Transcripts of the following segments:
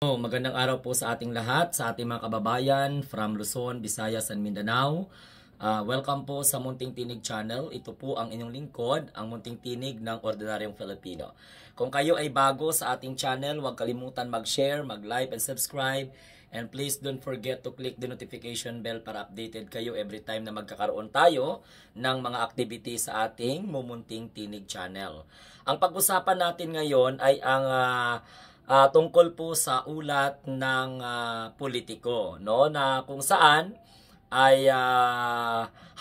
Magandang araw po sa ating lahat, sa ating mga kababayan from Luzon, Visayas, and Mindanao. Welcome po sa Munting Tinig Channel. Ito po ang inyong lingkod, ang Munting Tinig ng Ordinaryong Filipino. Kung kayo ay bago sa ating channel, huwag kalimutan mag-share, mag-like, and subscribe. And please don't forget to click the notification bell para updated kayo every time na magkakaroon tayo ng mga activity sa ating Mumunting Tinig Channel. Ang pag-usapan natin ngayon ay ang tungkol po sa ulat ng politiko, no, na kung saan ay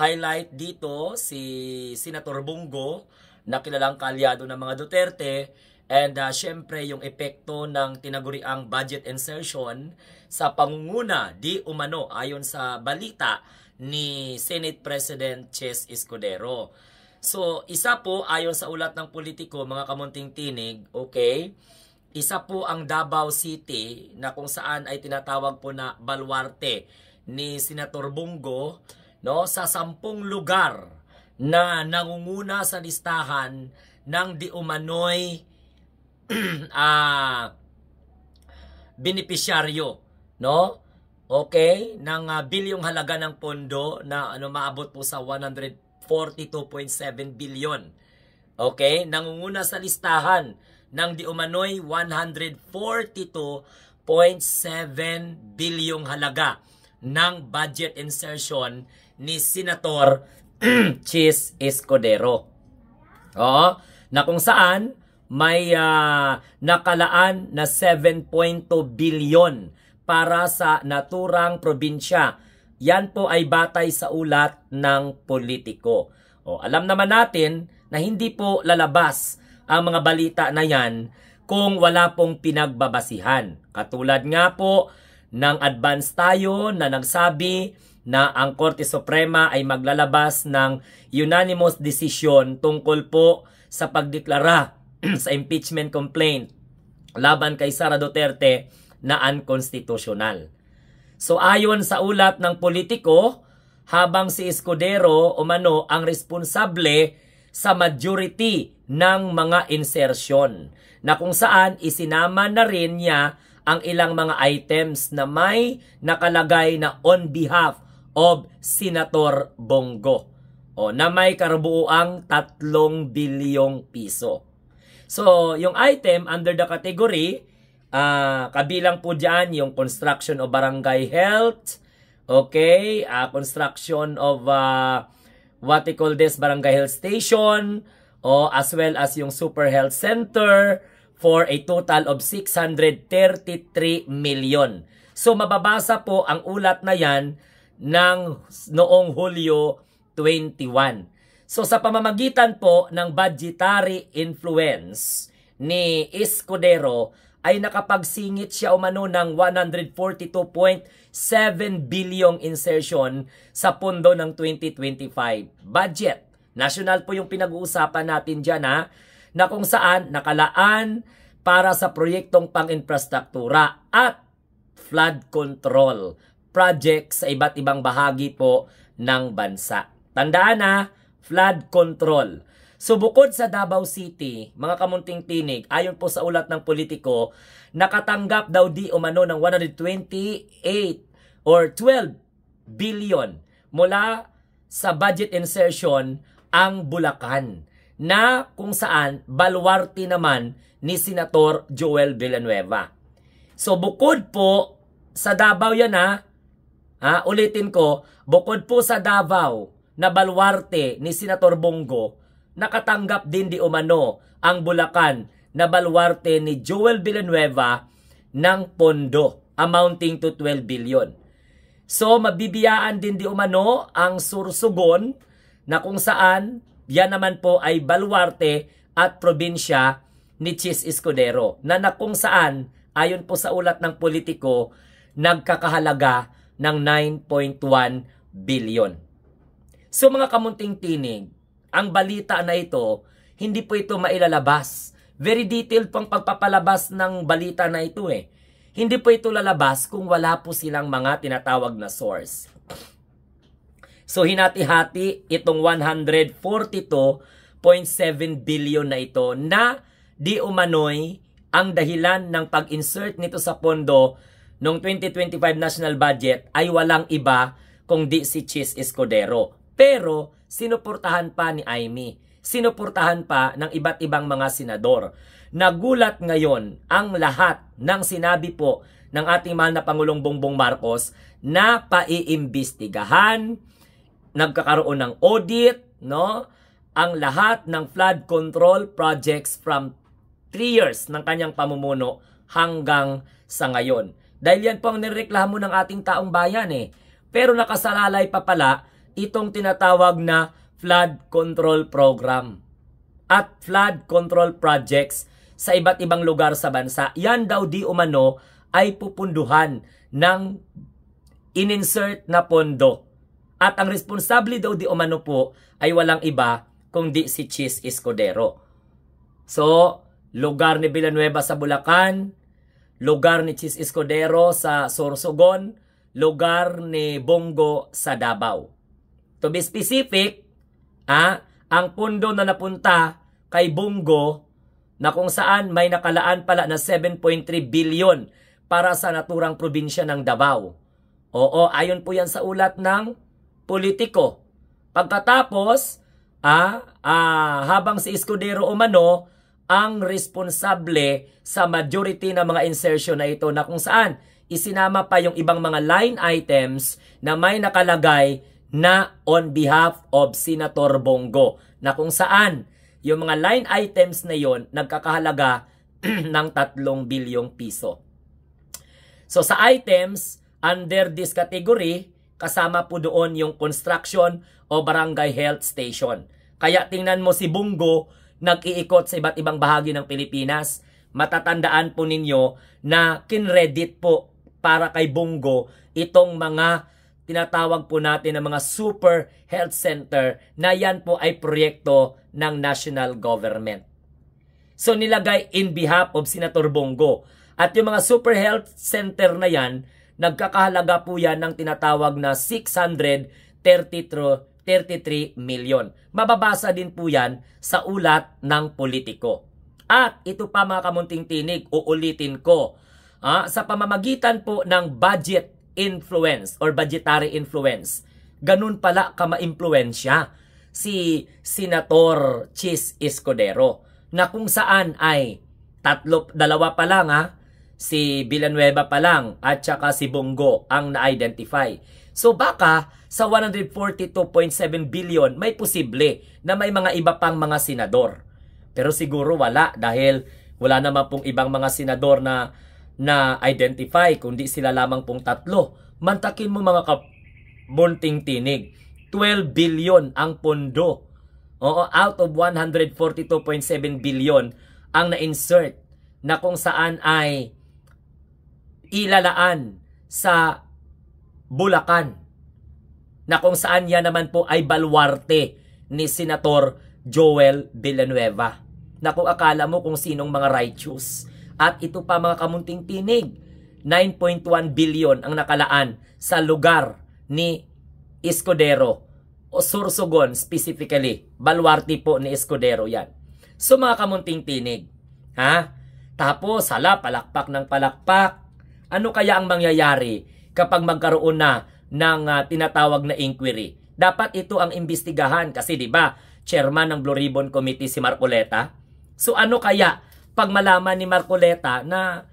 highlight dito si Senator Bongo na kilalang kalyado ng mga Duterte, and syempre yung epekto ng tinaguriang budget insertion sa pangunguna di umano ayon sa balita ni Senate President Chess Escudero. So isa po ayon sa ulat ng politiko, mga kamunting tinig, okay, isa po ang Davao City na kung saan ay tinatawag po na baluarte ni Senator Bongo, no, sa 10 lugar na nangunguna sa listahan ng di umano'y benepisyaryo, no? Okay, ng bilyong halaga ng pondo na maabot po sa 142.7 billion. Okay, nangunguna sa listahan ng di umano'y 142.7 bilyong halaga ng budget insertion ni Senator Chess Escudero. Na kung saan may nakalaan na 7.2 billion para sa naturang probinsya. Yan po ay batay sa ulat ng politiko. Alam naman natin na hindi po lalabas ang mga balita na yan kung wala pong pinagbabasihan. Katulad nga po ng advance tayo na nagsabi na ang Korte Suprema ay maglalabas ng unanimous decision tungkol po sa pagdeklara sa impeachment complaint laban kay Sara Duterte na unconstitutional. So ayon sa ulat ng politiko, habang si Escudero umano ang responsable sa majority ng mga insertion, na kung saan isinama na rin niya ang ilang mga items na may nakalagay na on behalf of Senator Bongo, na may kabuuang 3 bilyong piso. So yung item under the category, kabilang po dyan yung construction of barangay health, okay, construction of what we call this, barangay health station, as well as yung super health center for a total of 633 million. So mababasa po ang ulat na yan ng noong Hulyo 21. So sa pamamagitan po ng budgetary influence ni Escudero ay nakapagsingit siya umano ng 142.7 bilyong insertion sa pondo ng 2025 budget. National po yung pinag-uusapan natin dyan, na kung saan nakalaan para sa proyektong pang-infrastruktura at flood control projects sa iba't ibang bahagi po ng bansa. Tandaan flood control. So bukod sa Davao City, mga kamunting tinig, ayon po sa ulat ng politiko, nakatanggap daw di umano ng 128 or 12 billion mula sa budget insertion ang Bulacan, na kung saan baluarte naman ni Senator Joel Villanueva. So bukod po sa Davao yan, ulitin ko, bukod po sa Davao na baluarte ni Senator Bongo, nakatanggap din di umano ang Bulacan na baluarte ni Joel Villanueva ng pondo amounting to 12 billion. So mabibiyaan din di umano ang Sursugon, na kung saan yan naman po ay baluarte at probinsya ni Chess Escudero, na kung saan ayon po sa ulat ng politiko nagkakahalaga ng 9.1 billion. So mga kamunting tinig, ang balita na ito, hindi po ito mailalabas. Very detailed pang pagpapalabas ng balita na ito Hindi po ito lalabas kung wala po silang mga tinatawag na source. So hinati-hati itong 142.7 billion na ito na di umano'y ang dahilan ng pag-insert nito sa pondo noong 2025 national budget ay walang iba kundi si Chis Escudero. Pero sinuportahan pa ni Amy, sinuportahan pa ng iba't ibang mga senador. Nagulat ngayon ang lahat ng sinabi po ng ating mahal na Pangulong Bongbong Marcos na paiimbestigahan, nagkakaroon ng audit, no? Ang lahat ng flood control projects from 3 years ng kanyang pamumuno hanggang sa ngayon. Dahil yan po ang nireklamo ng ating taong bayan eh. Pero nakasalalay pa pala itong tinatawag na flood control program at flood control projects sa iba't ibang lugar sa bansa. Yan daw di umano ay pupunduhan ng ininsert na pondo. At ang responsable daw di umano po ay walang iba kundi si Chis Escudero. So, lugar ni Villanueva sa Bulacan, lugar ni Chis Escudero sa Sorsogon, lugar ni Bongo sa Davao. To be specific, ang pondo na napunta kay Bongo na kung saan may nakalaan pala na 7.3 billion para sa naturang probinsya ng Davao. Oo, ayon po yan sa ulat ng Politiko. Pagkatapos, habang si Escudero umano ang responsable sa majority ng mga insertion na ito na kung saan isinama pa yung ibang mga line items na may nakalagay na on behalf of Senator Bongo, na kung saan yung mga line items na yon nagkakahalaga ng 3 bilyong piso. So sa items under this category, kasama po doon yung construction o barangay health station. Kaya tingnan mo si Bongo nag-iikot sa iba't ibang bahagi ng Pilipinas. Matatandaan po ninyo na kinredit po para kay Bongo itong mga tinatawag po natin na mga super health center na yan po ay proyekto ng national government. So nilagay in behalf of Senator Bongo. At yung mga super health center na yan, nagkakahalaga po yan ng tinatawag na 633 million. Mababasa din po yan sa ulat ng Politiko. At ito pa mga kamunting tinig, uulitin ko. Sa pamamagitan po ng budget influence or budgetary influence, ganun pala ka-ma-impluensya si Senator Chis Escudero, na kung saan ay dalawa pa lang si Villanueva pa lang at saka si Bongo ang na-identify. So baka sa 142.7 billion may posible na may mga iba pang mga senador. Pero siguro wala dahil wala naman pong ibang mga senador na identify kundi sila lamang pong 3. Mantakin mo mga kabunting tinig. 12 billion ang pondo. Oo, out of 142.7 billion ang na-insert na kung saan ay ilalaan sa Bulacan, na kung saan yan naman po ay baluarte ni Senator Joel Villanueva, na kung akala mo kung sinong mga righteous. At ito pa mga kamunting tinig, 9.1 billion ang nakalaan sa lugar ni Escudero o Sorsogon specifically. Baluarte po ni Escudero yan. So mga kamunting tinig, tapos palakpak ng palakpak. Ano kaya ang mangyayari kapag magkaroon na ng tinatawag na inquiry? Dapat ito ang imbestigahan kasi 'di ba, chairman ng Blue Ribbon Committee si Marcoleta. So ano kaya pag malaman ni Marcoleta na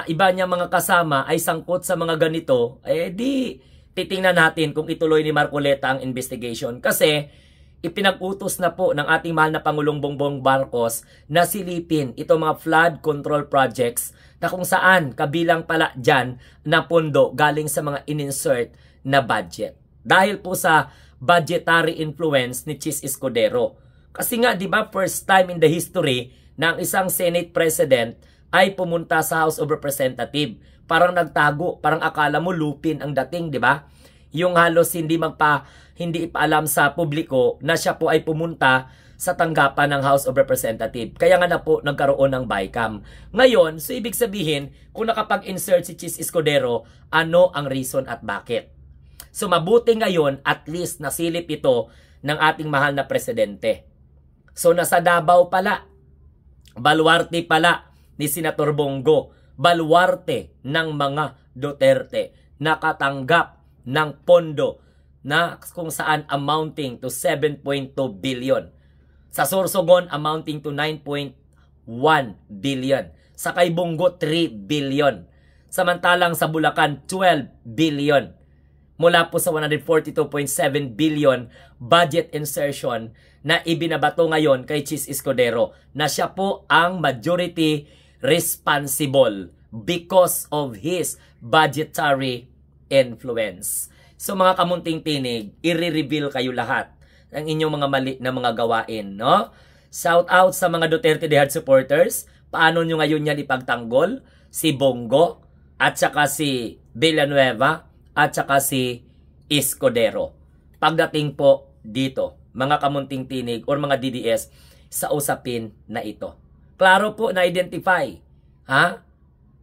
iba niya mga kasama ay sangkot sa mga ganito, di titingnan natin kung ituloy ni Marcoleta ang investigation. Kasi ipinag-utos na po ng ating mahal na Pangulong Bongbong Marcos na silipin itong mga flood control projects na kung saan kabilang pala dyan na pondo galing sa mga in-insert na budget. Dahil po sa budgetary influence ni Chis Escudero. Kasi nga, di ba, first time in the history na ang isang Senate President ay pumunta sa House of Representatives. Parang nagtago, parang akala mo lupin ang dating, di ba? Yung halos hindi ipaalam sa publiko na siya po ay pumunta sa tanggapan ng House of Representatives. Kaya nga na po nagkaroon ng bycam. Ngayon, so ibig sabihin, kung nakapag-insert si Chis Escudero, ano ang reason at bakit? So mabuti ngayon, at least nasilip ito ng ating mahal na presidente. So nasa Davao pala, Baluarte pala, ni Senator Bongo, baluarte ng mga Duterte, nakatanggap ng pondo na kung saan amounting to 7.2 billion. Sa Sorsogon, amounting to 9.1 billion. Sa kay Bongo, 3 billion. Samantalang sa Bulacan, 12 billion. Mula po sa 142.7 billion budget insertion na ibinabato ngayon kay Chis Escudero na siya po ang majority responsible because of his budgetary influence. So mga kamunting tinig, i-reveal kayo lahat ng inyong mga mali na mga gawain, no? Shout out sa mga Duterte de Hard supporters. Paano nyo ngayon yan ipagtanggol? Si Bongo, at saka si Villanueva, at saka si Escudero. Pagdating po dito, mga kamunting tinig or mga DDS, sa usapin na ito. Klaro po na-identify. Ha?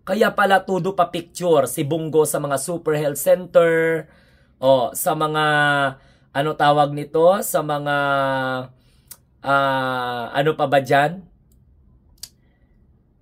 Kaya pala tudo pa picture si Bongo sa mga super health center, o sa mga, ano tawag nito, sa mga, ano pa ba dyan?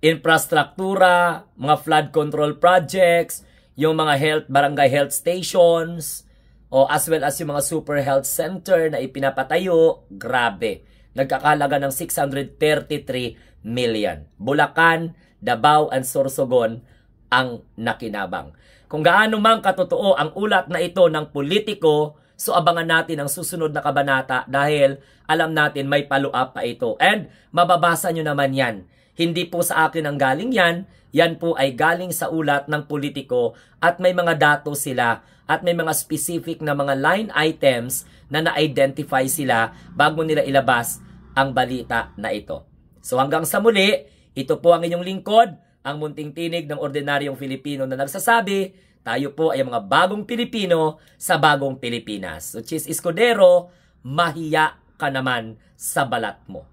Infrastruktura, mga flood control projects, yung mga health, barangay health stations, o as well as yung mga super health center na ipinapatayo, grabe. Nagkakalaga ng 633 million. Bulacan, Davao, and Sorsogon ang nakinabang. Kung gaano man katotoo ang ulat na ito ng politiko, so abangan natin ang susunod na kabanata dahil alam natin may follow-up pa ito. And mababasa nyo naman yan. Hindi po sa akin ang galing yan. Yan po ay galing sa ulat ng politiko at may mga datos sila at may mga specific na mga line items na na-identify sila bago nila ilabas ang balita na ito. So hanggang sa muli, ito po ang inyong lingkod, ang munting tinig ng ordinaryong Filipino na nagsasabi, tayo po ay mga bagong Pilipino sa bagong Pilipinas. So Chis Escudero, mahiya ka naman sa balat mo.